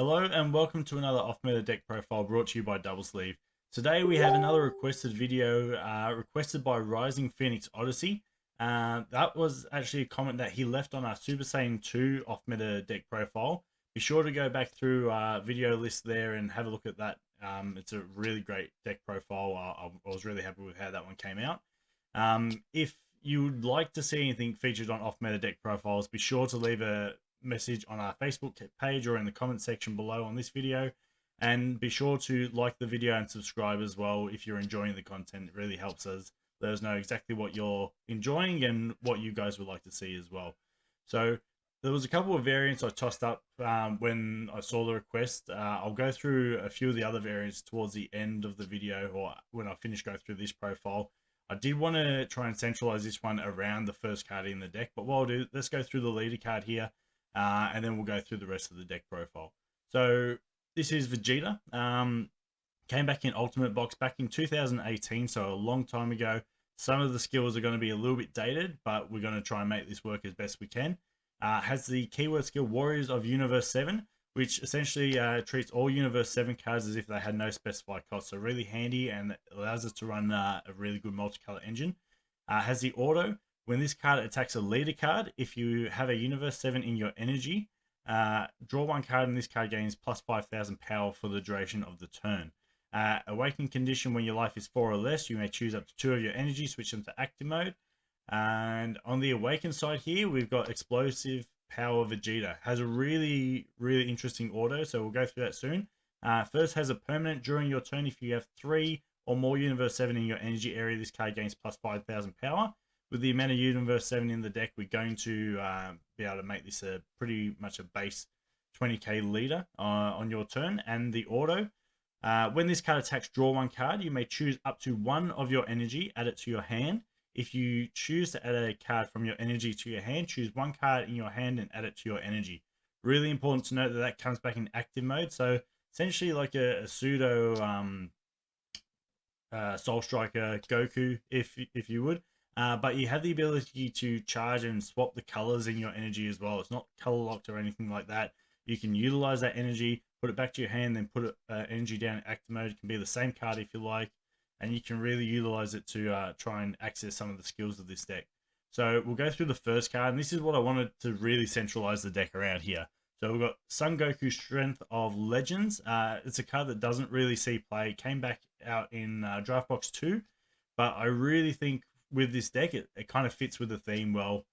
Hello and welcome to another off-meta deck profile brought to you by Double Sleeve. Today we have another requested video requested by Rising Phoenix Odyssey. That was actually a comment that he left on our Super Saiyan 2 off-meta deck profile. Be sure to go back through our video list there and have a look at that. It's a really great deck profile. I was really happy with how that one came out. If you would like to see anything featured on off-meta deck profiles, be sure to leave a message on our Facebook page or in the comment section below on this video, and be sure to like the video and subscribe as well if you're enjoying the content. It really helps us let us know exactly what you're enjoying and what you guys would like to see as well. So there was a couple of variants I tossed up when I saw the request. I'll go through a few of the other variants towards the end of the video, or when I finish going through this profile. I did want to try and centralize this one around the first card in the deck, but what I'll do, let's go through the leader card here, and then we'll go through the rest of the deck profile. So this is Vegeta. Came back in Ultimate Box back in 2018, so a long time ago. Some of the skills are going to be a little bit dated, but we're going to try and make this work as best we can. Has the keyword skill Warriors of Universe 7, which essentially treats all Universe 7 cards as if they had no specified cost. So really handy, and allows us to run a really good multicolor engine. Has the auto. When this card attacks a leader card, if you have a Universe 7 in your energy, draw one card and this card gains plus 5,000 power for the duration of the turn. Awaken condition, when your life is 4 or less, you may choose up to 2 of your energy, switch them to active mode. And on the Awaken side here, we've got Explosive Power Vegeta. Has a really interesting auto, so we'll go through that soon. First, has a permanent during your turn. If you have 3 or more Universe 7 in your energy area, this card gains plus 5,000 power. With the amount of Universe 7 in the deck, we're going to be able to make this a pretty much a base 20k leader on your turn. And the auto, when this card attacks, draw one card. You may choose up to 1 of your energy, add it to your hand. If you choose to add a card from your energy to your hand, choose 1 card in your hand and add it to your energy. Really important to note that that comes back in active mode. So essentially like a pseudo Soul Striker Goku, if you would. But you have the ability to charge and swap the colors in your energy as well. It's not color locked or anything like that. You can utilize that energy, put it back to your hand, then put energy down in active mode. It can be the same card if you like, and you can really utilize it to try and access some of the skills of this deck. So we'll go through the first card, and this is what I wanted to really centralize the deck around here. So we've got Son Goku Strength of Legends. It's a card that doesn't really see play. It came back out in Draft Box 2, but I really think with this deck, it kind of fits with the theme well.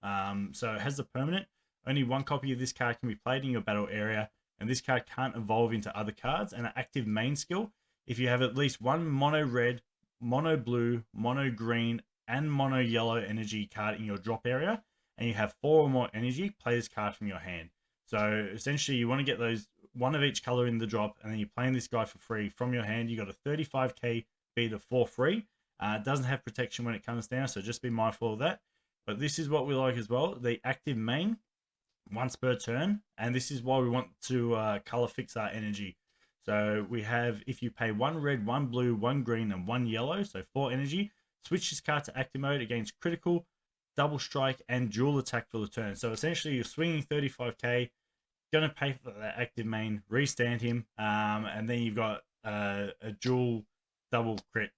So it has the permanent. Only 1 copy of this card can be played in your battle area, and this card can't evolve into other cards. And an active main skill, if you have at least 1 mono red, mono blue, mono green, and mono yellow energy card in your drop area, and you have 4 or more energy, play this card from your hand. So essentially, you want to get those 1 of each color in the drop, and then you're playing this guy for free from your hand. You got a 35k beta for free. It doesn't have protection when it comes down, so just be mindful of that. But this is what we like as well. The active main, once per turn, and this is why we want to color fix our energy. So we have, if you pay 1 red, 1 blue, 1 green, and 1 yellow, so 4 energy, switch this card to active mode. It gains critical, double strike, and dual attack for the turn. So essentially, you're swinging 35k, going to pay for that active main, restand him, and then you've got a dual double crit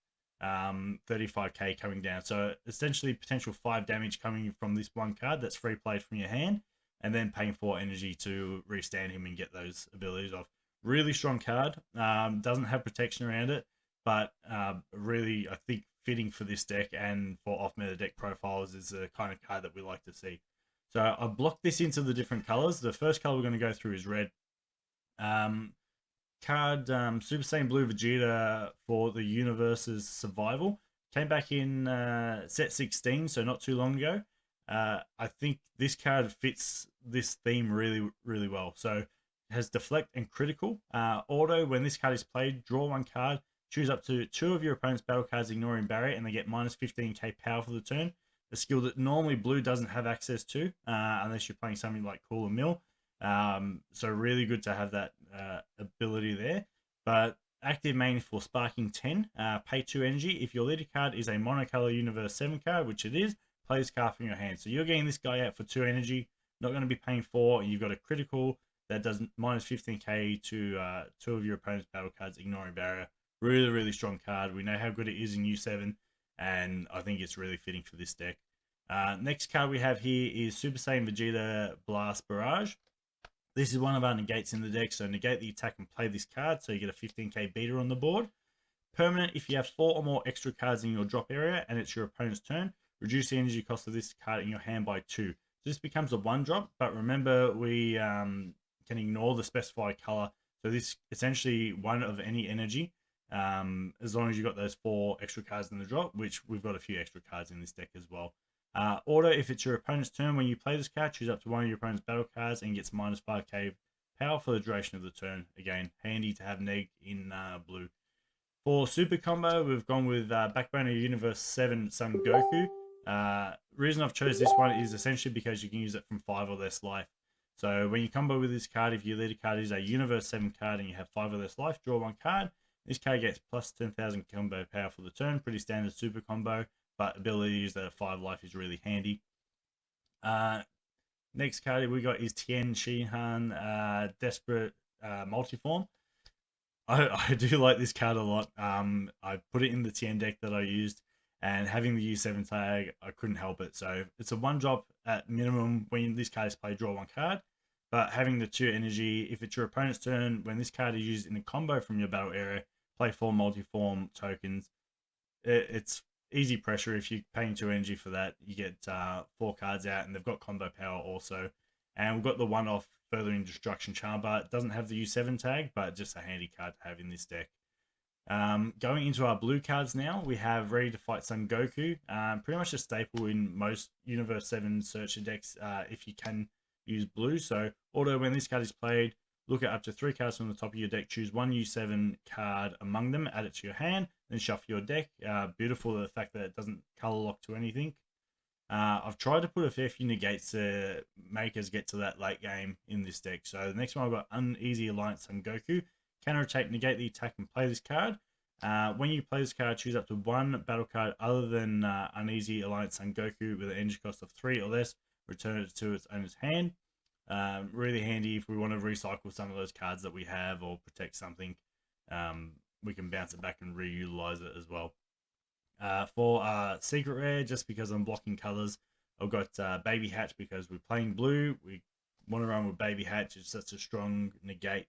35k coming down. So essentially potential 5 damage coming from this 1 card that's free played from your hand, and then paying 4 energy to restand him and get those abilities off. Really strong card. Doesn't have protection around it, but really I think fitting for this deck and for off meta deck profiles is the kind of card that we like to see. So I blocked this into the different colors. The first color we're going to go through is red. Card Super Saiyan Blue Vegeta for the universe's survival came back in set 16, so not too long ago. I think this card fits this theme really well. So it has deflect and critical. Auto, when this card is played, draw 1 card, choose up to 2 of your opponent's battle cards ignoring barrier, and they get minus 15k power for the turn. A skill that normally blue doesn't have access to unless you're playing something like Cooler Mill. So really good to have that ability there. But active main for Sparking 10, pay 2 energy. If your leader card is a monocolor Universe 7 card, which it is, play this card from your hand. So you're getting this guy out for 2 energy, not going to be paying 4, and you've got a critical that does minus 15k to 2 of your opponent's battle cards, ignoring barrier. Really, really strong card. We know how good it is in U7, and I think it's really fitting for this deck. Next card we have here is Super Saiyan Vegeta Blast Barrage. This is one of our negates in the deck, so negate the attack and play this card, so you get a 15k beater on the board. Permanent, if you have 4 or more extra cards in your drop area and it's your opponent's turn, reduce the energy cost of this card in your hand by 2. So this becomes a 1-drop, but remember we can ignore the specified color. So this essentially 1 of any energy, as long as you've got those 4 extra cards in the drop, which we've got a few extra cards in this deck as well. Order, if it's your opponent's turn, when you play this card, choose up to 1 of your opponent's battle cards and gets minus 5k power for the duration of the turn. Again, handy to have neg in blue. For super combo, we've gone with Backbone of Universe 7 Son Goku. Reason I've chose this one is essentially because you can use it from 5 or less life. So when you combo with this card, if your leader card is a Universe 7 card and you have 5 or less life, draw 1 card. This card gets plus 10,000 combo power for the turn. Pretty standard super combo, but ability to use that at 5 life is really handy. Next card we got is Tien Shihan Desperate Multiform. I do like this card a lot. I put it in the Tien deck that I used, and having the U7 tag, I couldn't help it. So it's a 1-drop at minimum when this card is played, draw 1 card. But having the 2 energy, if it's your opponent's turn, when this card is used in a combo from your battle area, play 4 multiform tokens. It's easy pressure. If you're paying 2 energy for that, you get 4 cards out, and they've got combo power also. And we've got the 1-off Furthering Destruction Charm Bar. It doesn't have the U7 tag, but just a handy card to have in this deck. Going into our blue cards now, we have Ready to Fight Son Goku. Pretty much a staple in most Universe 7 searcher decks if you can use blue. So, auto, when this card is played, look at up to 3 cards from the top of your deck, choose 1 U7 card among them, add it to your hand, then shuffle your deck. Beautiful, the fact that it doesn't color lock to anything. I've tried to put a fair few negates to make us get to that late game in this deck. So the next one I've got Uneasy Alliance Son Goku. Counter-attack, negate the attack and play this card. When you play this card, choose up to 1 battle card other than Uneasy Alliance Son Goku with an energy cost of 3 or less. Return it to its owner's hand. Really handy if we want to recycle some of those cards that we have or protect something. We can bounce it back and reutilize it as well. For Secret Rare, just because I'm blocking colors, I've got Baby Hatch because we're playing blue. We want to run with Baby Hatch. It's such a strong negate.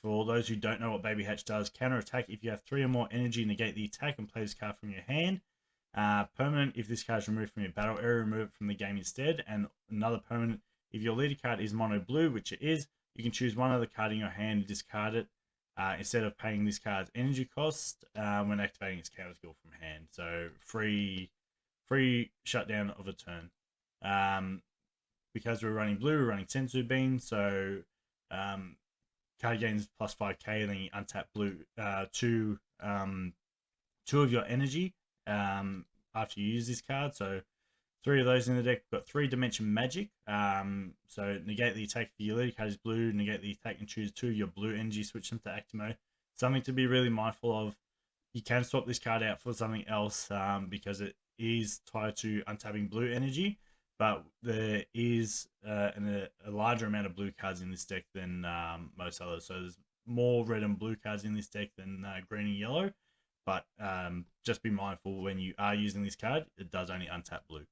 For those who don't know what Baby Hatch does, counter attack. If you have 3 or more energy, negate the attack and play this card from your hand. Permanent, if this card is removed from your battle area, remove it from the game instead. And another permanent, if your leader card is mono blue, which it is, you can choose 1 other card in your hand and discard it. Instead of paying this card's energy cost when activating its counter skill from hand. So free shutdown of a turn. Because we're running blue, we're running Sensu Bean, so card gains plus 5k, and then you untap blue 2 of your energy after you use this card. So 3 of those in the deck. Got 3 Dimension Magic. So negate the attack if your leader card is blue, negate the attack and choose 2 of your blue energy, switch them to Actimo. Something to be really mindful of. You can swap this card out for something else because it is tied to untapping blue energy, but there is a larger amount of blue cards in this deck than most others. So there's more red and blue cards in this deck than green and yellow, but just be mindful when you are using this card, it does only untap blue.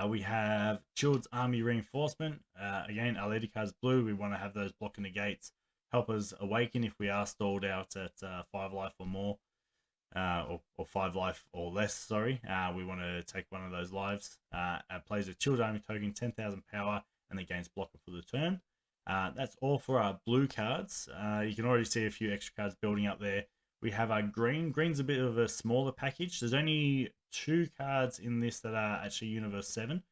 We have Child's Army Reinforcement. Again, our leader card's blue. We want to have those block and negates help us awaken if we are stalled out at 5 life or more, or 5 life or less, sorry. We want to take 1 of those lives. Plays a Chilled Army token, 10,000 power, and then gains blocker for the turn. That's all for our blue cards. You can already see a few extra cards building up there. We have our green. Green's a bit of a smaller package. There's only 2 cards in this that are actually Universe 7.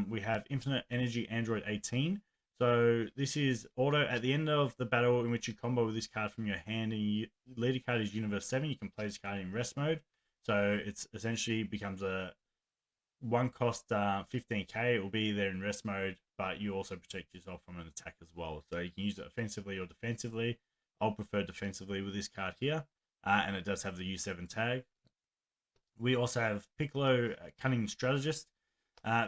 We have Infinite Energy Android 18. So this is auto at the end of the battle in which you combo with this card from your hand and your leader card is Universe 7. You can play this card in rest mode. So it's essentially becomes a 1 cost 15k. It will be there in rest mode, but you also protect yourself from an attack as well. So you can use it offensively or defensively. I'll prefer defensively with this card here, and it does have the U7 tag. We also have Piccolo Cunning Strategist.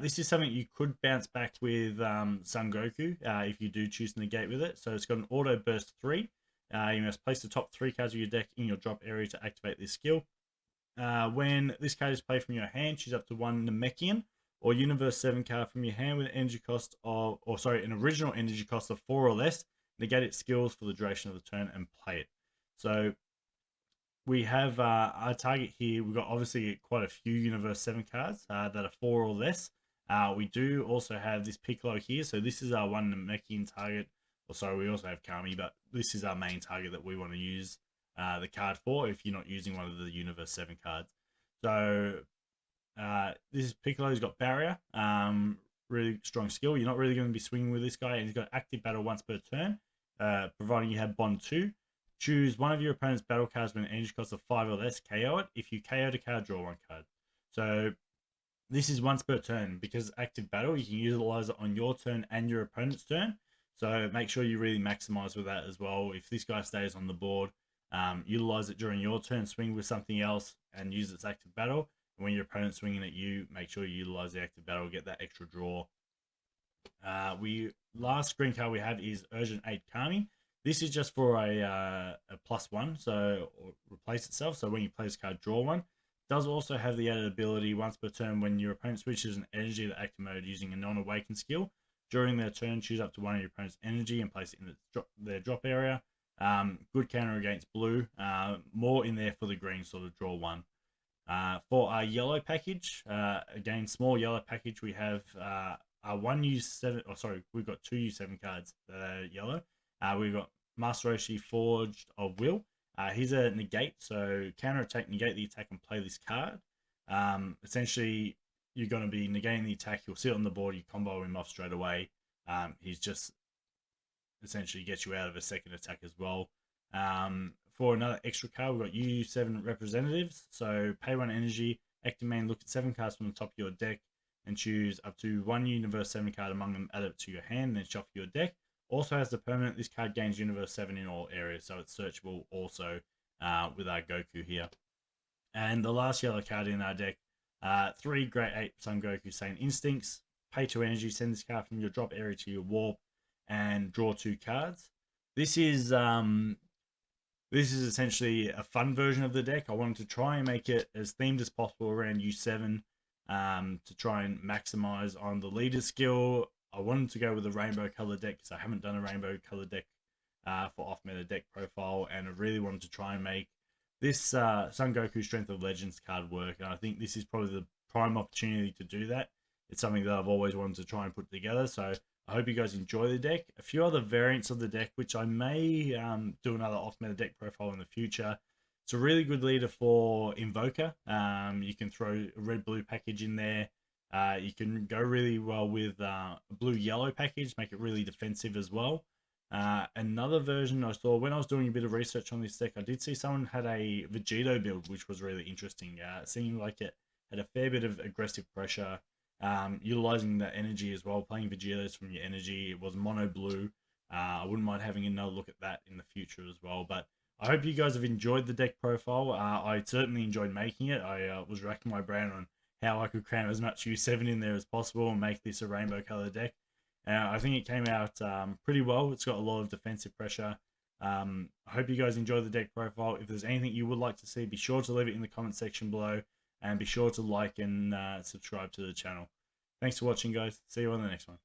This is something you could bounce back with Son Goku if you do choose to negate with it. So it's got an auto burst 3. You must place the top 3 cards of your deck in your drop area to activate this skill. When this card is played from your hand, choose up to one Namekian or Universe 7 card from your hand with an energy cost of, an original energy cost of 4 or less. Negate its skills for the duration of the turn and play it. So we have our target here. We've got obviously quite a few Universe 7 cards that are 4 or less. We do also have this Piccolo here. So this is our one Namekian target. We also have Kami, but this is our main target that we want to use the card for if you're not using one of the Universe 7 cards. So this Piccolo's got Barrier, really strong skill. You're not really going to be swinging with this guy, and he's got active battle once per turn, providing you have Bond 2. Choose one of your opponent's battle cards with an energy cost of 5 or less, KO it. If you KO a card, draw 1 card. So this is once per turn. Because active battle, you can utilize it on your turn and your opponent's turn. So make sure you really maximize with that as well. If this guy stays on the board, utilize it during your turn, swing with something else, and use its active battle. And when your opponent's swinging at you, make sure you utilize the active battle, get that extra draw. Last screen card we have is Urgent 8 Kami. This is just for a +1, so replace itself. So when you play this card, draw 1. It does also have the added ability once per turn when your opponent switches an energy to active mode using a non-awakened skill. During their turn, choose up to one of your opponent's energy and place it in their drop area. Good counter against blue. More in there for the green, sort of draw 1. For our yellow package, again, small yellow package, we have our one U7, we've got 2 U7 cards that are yellow. We've got Master Roshi Forged of Will. He's a negate, so counter attack, negate the attack, and play this card. Essentially, you're going to be negating the attack. You'll see it on the board. You combo him off straight away. He's just essentially gets you out of a second attack as well. For another extra card, we've got U7 representatives. So pay 1 energy, activate, look at 7 cards from the top of your deck, and choose up to one Universe 7 card among them, add it to your hand, and then shuffle your deck. Also has the permanent, this card gains Universe 7 in all areas, so it's searchable also with our Goku here. And the last yellow card in our deck, 3 Great 8 Son Goku Saiyan Instincts. Pay 2 energy, send this card from your drop area to your warp, and draw 2 cards. This is essentially a fun version of the deck. I wanted to try and make it as themed as possible around U7 to try and maximize on the leader skill. I wanted to go with a rainbow color deck because I haven't done a rainbow color deck for off-meta deck profile, and I really wanted to try and make this Son Goku Strength of Legends card work, and I think this is probably the prime opportunity to do that. It's something that I've always wanted to try and put together, so I hope you guys enjoy the deck. A few other variants of the deck, which I may do another off-meta deck profile in the future. It's a really good leader for Invoker. You can throw a red-blue package in there. You can go really well with a blue-yellow package, make it really defensive as well. Another version I saw when I was doing a bit of research on this deck, I did see someone had a Vegeta build, which was really interesting. It seemed like it had a fair bit of aggressive pressure, utilizing that energy as well, playing Vegetas from your energy. It was mono blue. I wouldn't mind having another look at that in the future as well. But I hope you guys have enjoyed the deck profile. I certainly enjoyed making it. I was racking my brain on how I could cram as much U7 in there as possible and make this a rainbow color deck. I think it came out pretty well. It's got a lot of defensive pressure. I hope you guys enjoy the deck profile. If there's anything you would like to see, be sure to leave it in the comment section below, and be sure to like and subscribe to the channel. Thanks for watching, guys. See you on the next one.